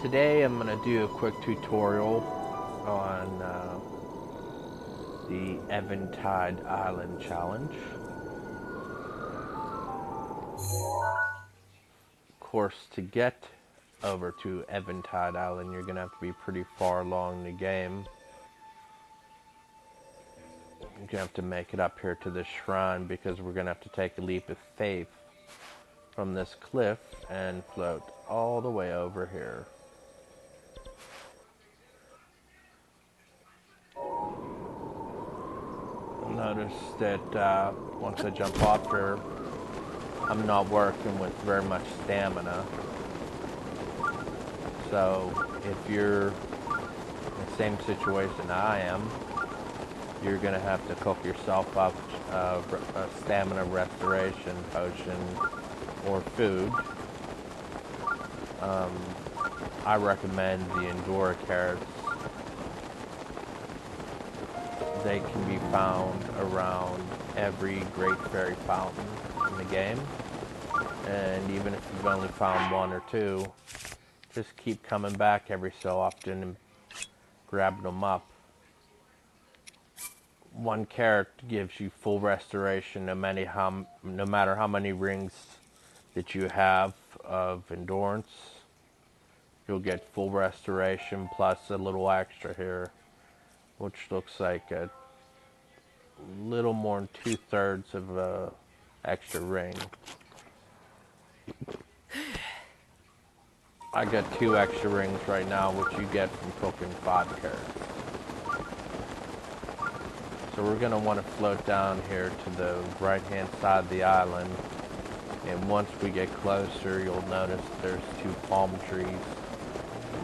Today I'm going to do a quick tutorial on the Eventide Island challenge. Of course, to get over to Eventide Island, you're going to have to be pretty far along the game. You're going to have to make it up here to the shrine because we're going to have to take a leap of faith from this cliff and float all the way over here. Notice that once I jump off here, I'm not working with very much stamina. So if you're in the same situation I am, you're going to have to cook yourself up a stamina restoration potion or food. I recommend the Endura carrots. They can be found around every Great Fairy Fountain in the game. And even if you've only found one or two, just keep coming back every so often and grabbing them up. One carrot gives you full restoration no matter how many rings that you have of endurance. You'll get full restoration plus a little extra here, which looks like a little more than 2/3 of a extra ring. I got 2 extra rings right now, which you get from cooking 5 carrots. So we're going to want to float down here to the right hand side of the island, and once we get closer you'll notice there's 2 palm trees,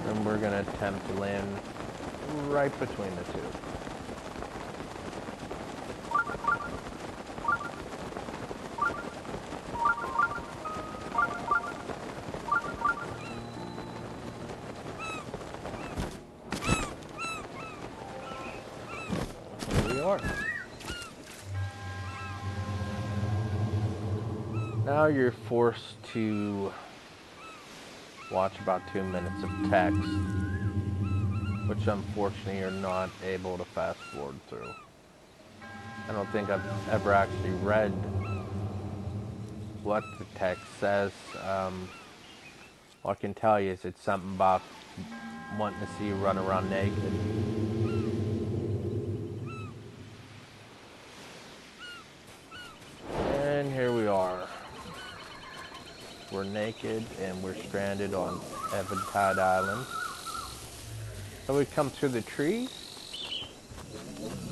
and we're going to attempt to land right between the 2. Here we are. Now you're forced to watch about 2 minutes of text, which unfortunately you're not able to fast forward through. I don't think I've ever actually read what the text says. All I can tell you is it's something about wanting to see you run around naked. And here we are. We're naked and we're stranded on Eventide Island. So we come through the trees,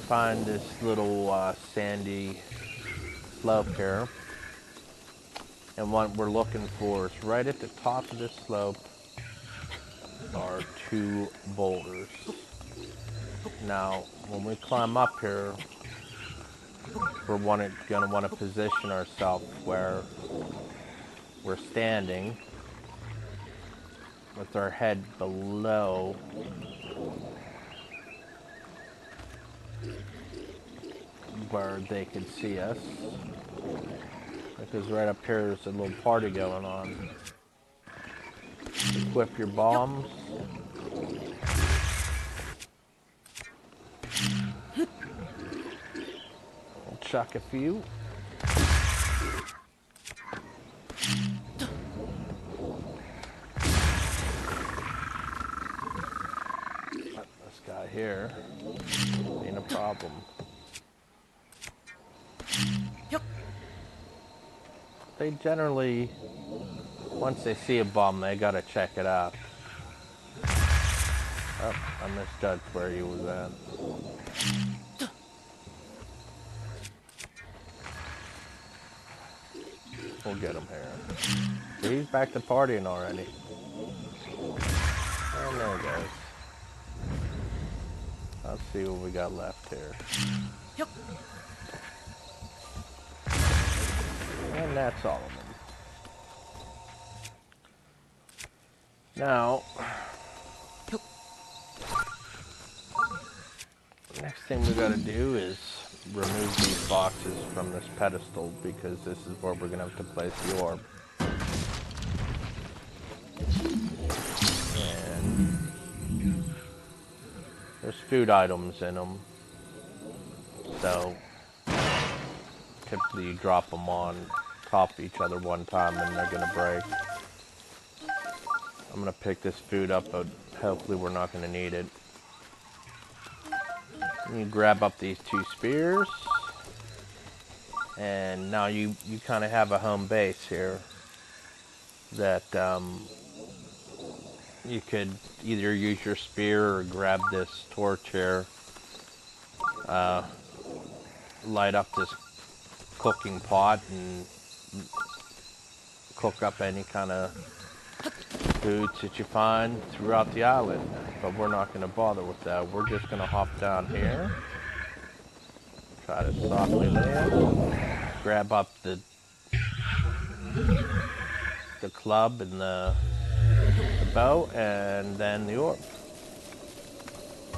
find this little sandy slope here, and what we're looking for is right at the top of this slope are 2 boulders. Now when we climb up here, we're going to want to position ourselves where we're standing with our head below where they can see us, because right up here there's a little party going on. Equip your bombs. We'll chuck a few. This guy here ain't a problem. They generally, once they see a bomb, they gotta check it out. Oh, I misjudged where he was at. We'll get him here. So he's back to partying already. And there he goes. Let's see what we got left here. And that's all of them. Now, next thing we gotta do is remove these boxes from this pedestal, because this is where we're gonna have to place the orb. And food items in them. So typically you drop them on top of each other one time and they're gonna break. I'm gonna pick this food up, but hopefully we're not gonna need it. You grab up these 2 spears, and now you kind of have a home base here that you could either use your spear or grab this torch here, light up this cooking pot and cook up any kind of foods that you find throughout the island. But we're not going to bother with that. We're just going to hop down here, try to softly land, grab up the club and the bow, and then the orb.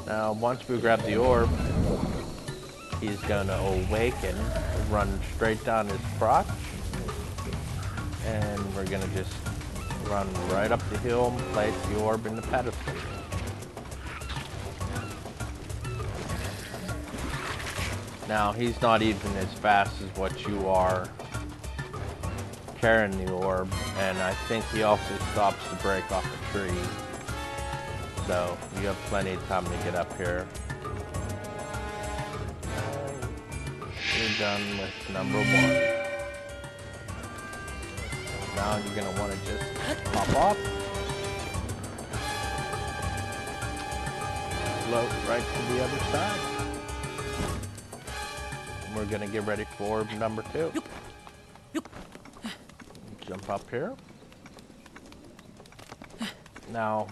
Now once we grab the orb, he's going to awaken, run straight down his crotch, and we're going to just run right up the hill and place the orb in the pedestal. Now he's not even as fast as what you are carrying the orb, and I think he also stops to break off a tree. So you have plenty of time to get up here. You're done with number 1. Now you're going to want to just pop off. Float right to the other side. And we're going to get ready for number 2. Jump up here. Now,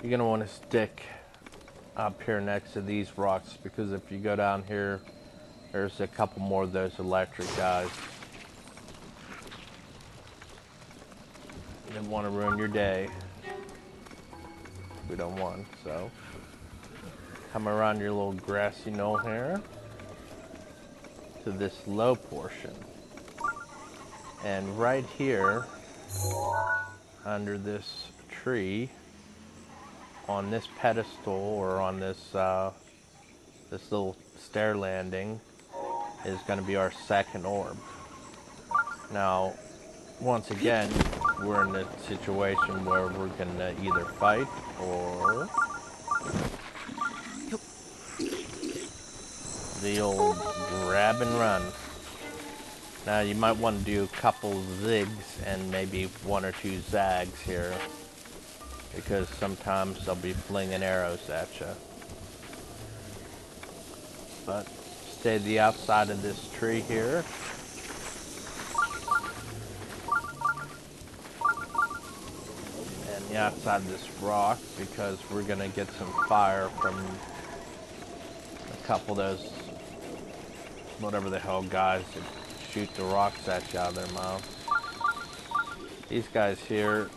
you're going to want to stick up here next to these rocks, because if you go down here, there's a couple more of those electric guys. You don't want to ruin your day. We don't want, so come around your little grassy knoll here to this low portion. And right here, under this tree, on this pedestal, or on this this little stair landing, is going to be our second orb. Now, once again, we're in a situation where we're going to either fight or the old grab and run. Now you might want to do a couple zigs and maybe 1 or 2 zags here, because sometimes they'll be flinging arrows at you. But stay to the outside of this tree here. And the outside of this rock, because we're going to get some fire from a couple of those, whatever the hell guys that shoot the rocks at you out of their mouth. These guys here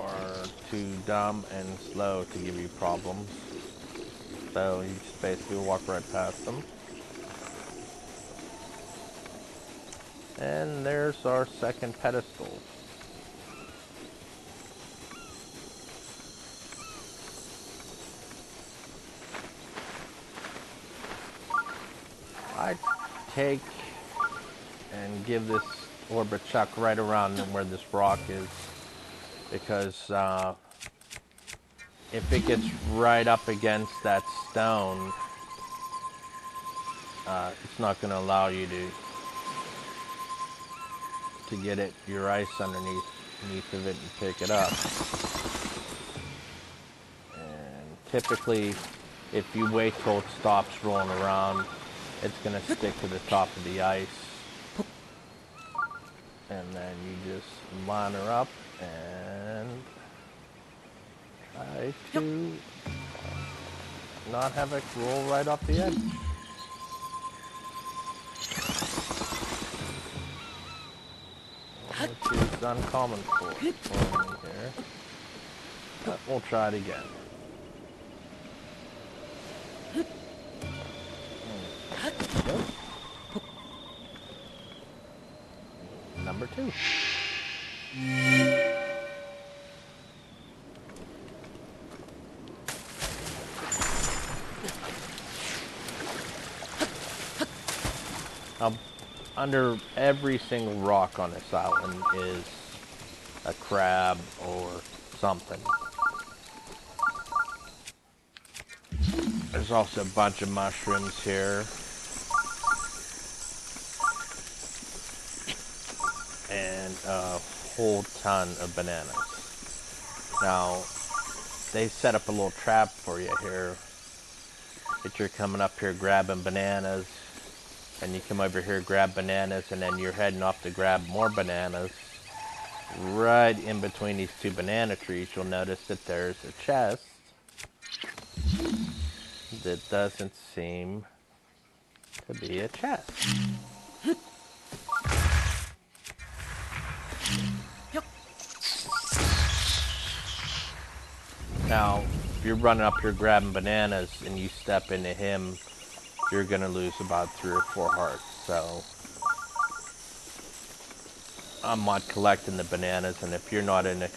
are too dumb and slow to give you problems. So you just basically walk right past them. And there's our second pedestal. I take and give this orb a chuck right around where this rock is, because if it gets right up against that stone, it's not going to allow you to get it, your ice underneath of it and pick it up. And typically, if you wait till it stops rolling around, it's going to stick to the top of the ice. And then you just line her up and try to not have it roll right off the edge. Which is uncommon for me here. But we'll try it again. Number 2. under every single rock on this island is a crab or something. There's also a bunch of mushrooms here. And a whole ton of bananas. Now, they set up a little trap for you here. That you're coming up here grabbing bananas. And you come over here, grab bananas, and then you're heading off to grab more bananas. Right in between these two banana trees, you'll notice that there's a chest that doesn't seem to be a chest. Now, if you're running up here grabbing bananas and you step into him, you're going to lose about 3 or 4 hearts. So, I'm not collecting the bananas, and if you're not into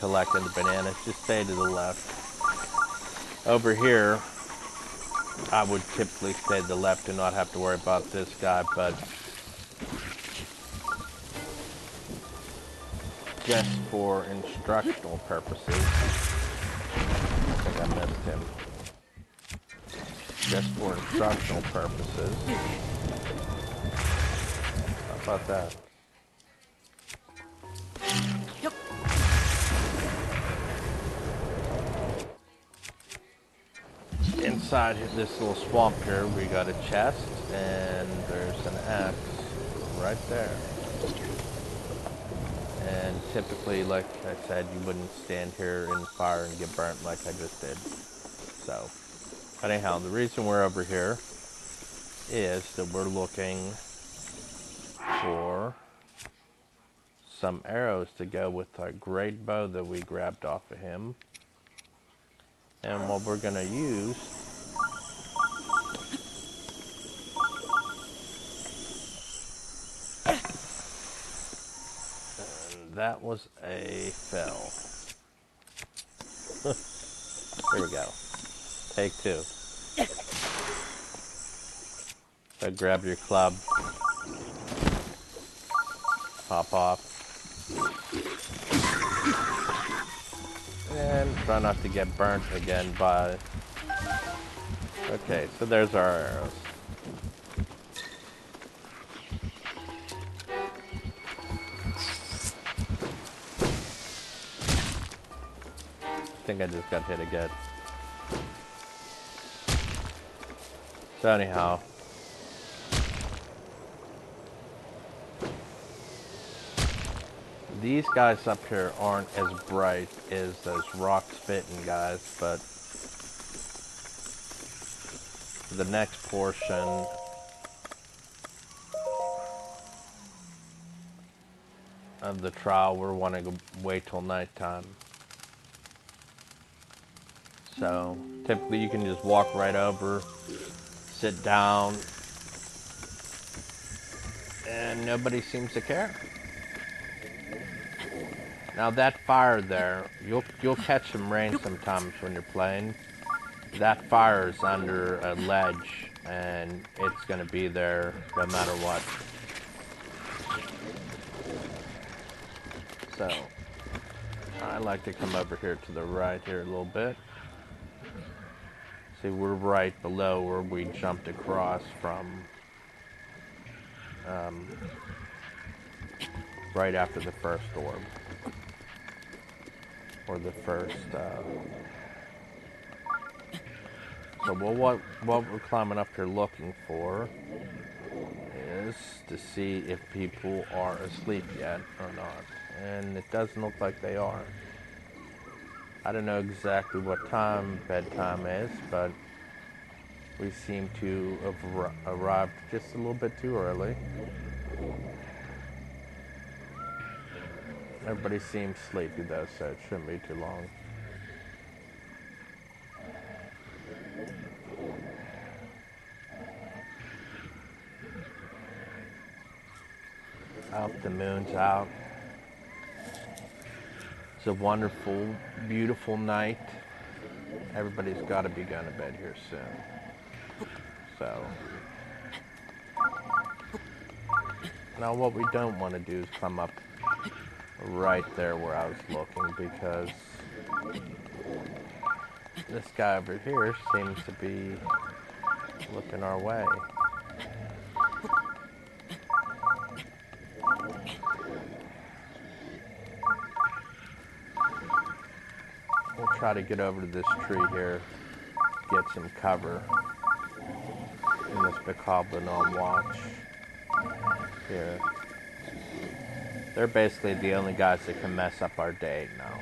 collecting the bananas, just stay to the left. Over here, I would typically stay to the left and not have to worry about this guy, but just for instructional purposes, I think I missed him. Just for instructional purposes. How about that? Inside this little swamp here, we got a chest, and there's an axe right there. And typically, like I said, you wouldn't stand here in the fire and get burnt like I just did. So, but anyhow, the reason we're over here is that we're looking for some arrows to go with our great bow that we grabbed off of him. And what we're going to use and that was a fail. Here we go. Take 2. So grab your club, pop off, and try not to get burnt again by... Okay, so there's our arrows. I think I just got hit again. So anyhow, these guys up here aren't as bright as those rock spitting guys, but for the next portion of the trial, we're wanting to wait till nighttime. So typically you can just walk right over, sit down, and nobody seems to care. Now that fire there, you'll catch some rain sometimes when you're playing. That fire is under a ledge, and it's going to be there no matter what. So, I like to come over here to the right here a little bit. See, we're right below where we jumped across from right after the first orb. Or the first, so what we're climbing up here looking for is to see if people are asleep yet or not. And it doesn't look like they are. I don't know exactly what time bedtime is, but we seem to have arrived just a little bit too early. Everybody seems sleepy though, so it shouldn't be too long. Out, the moon's out. It's a wonderful, beautiful night. Everybody's got to be going to bed here soon. So, Now what we don't want to do is come up right there where I was looking, because this guy over here seems to be looking our way. We'll try to get over to this tree here, get some cover in this bokoblin on watch here. They're basically the only guys that can mess up our day now.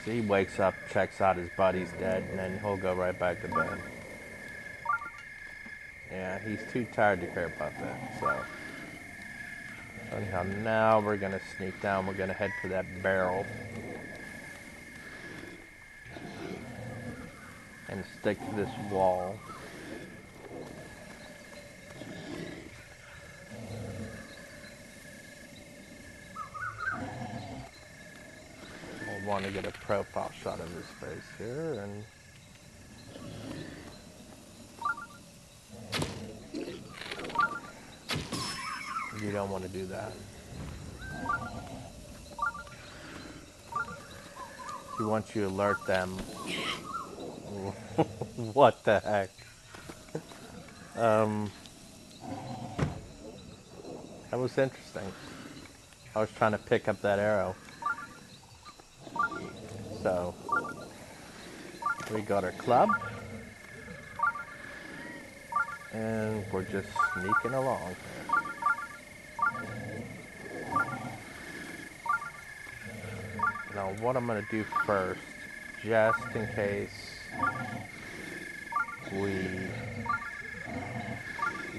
So he wakes up, checks out his buddy's dead, and then he'll go right back to bed. Yeah, he's too tired to care about that, so. Anyhow, now we're gonna sneak down. We're gonna head for that barrel and stick to this wall. We'll want to get a profile shot of his face here, and you don't want to do that. He wants you to alert them. What the heck? That was interesting. I was trying to pick up that arrow. So, we got our club. And we're just sneaking along here. Now, what I'm going to do first, just in case we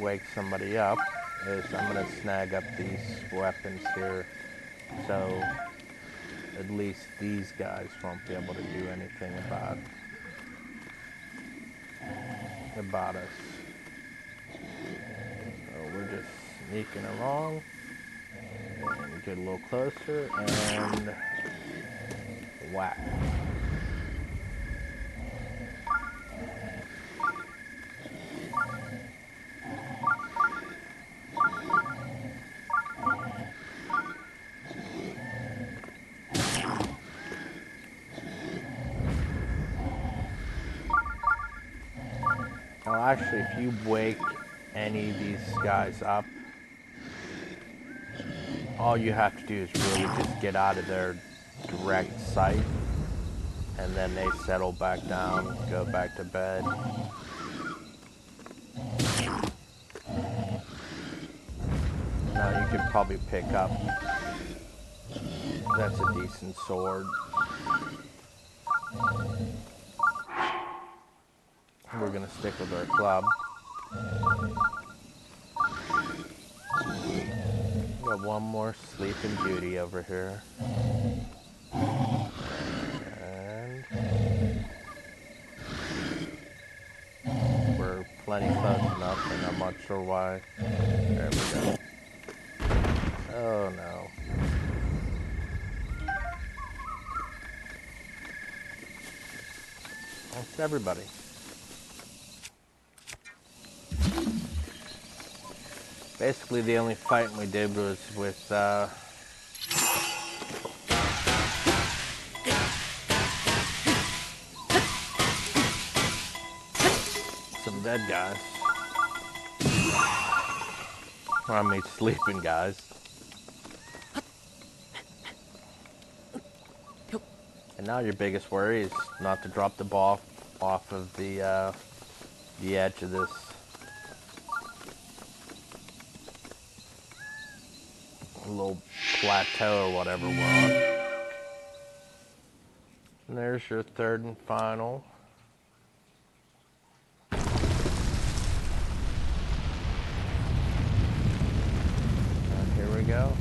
wake somebody up, is I'm going to snag up these weapons here, so at least these guys won't be able to do anything about us. So we're just sneaking along, and get a little closer, and whack. Now actually, if you wake any of these guys up, all you have to do is really just get out of their direct sight, and then they settle back down, go back to bed. Now you can probably pick up, that's a decent sword. We're gonna stick with our club. Got one more Sleeping Beauty over here. And we're plenty close enough, and I'm not sure why. There we go. Oh no. That's everybody. Basically, the only fighting we did was with some dead guys. Or I mean, sleeping guys. And now your biggest worry is not to drop the ball off of the edge of this little plateau or whatever we're on. And there's your third and final. And here we go.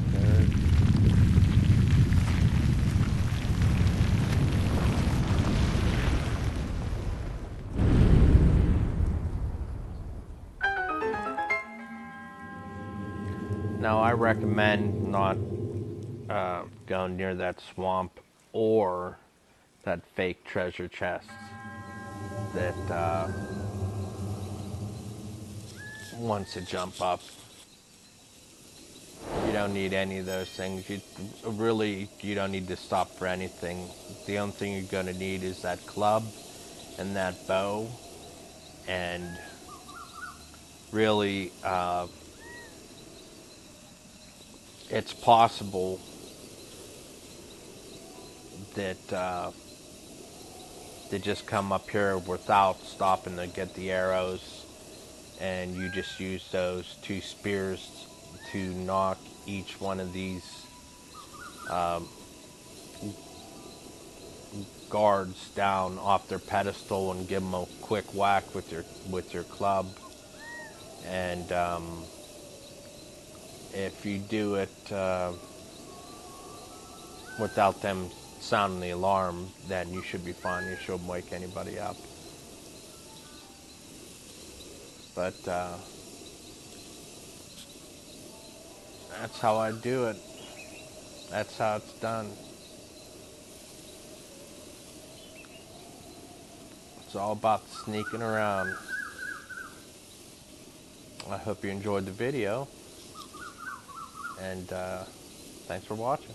Now, I recommend not going near that swamp or that fake treasure chest that wants to jump up. You don't need any of those things. You don't need to stop for anything. The only thing you're going to need is that club and that bow, and really, it's possible that they just come up here without stopping to get the arrows, and you just use those two spears to knock each one of these guards down off their pedestal and give them a quick whack with your club. And if you do it without them sounding the alarm, then you should be fine. You shouldn't wake anybody up. But that's how I do it. That's how it's done. It's all about sneaking around. I hope you enjoyed the video, and thanks for watching.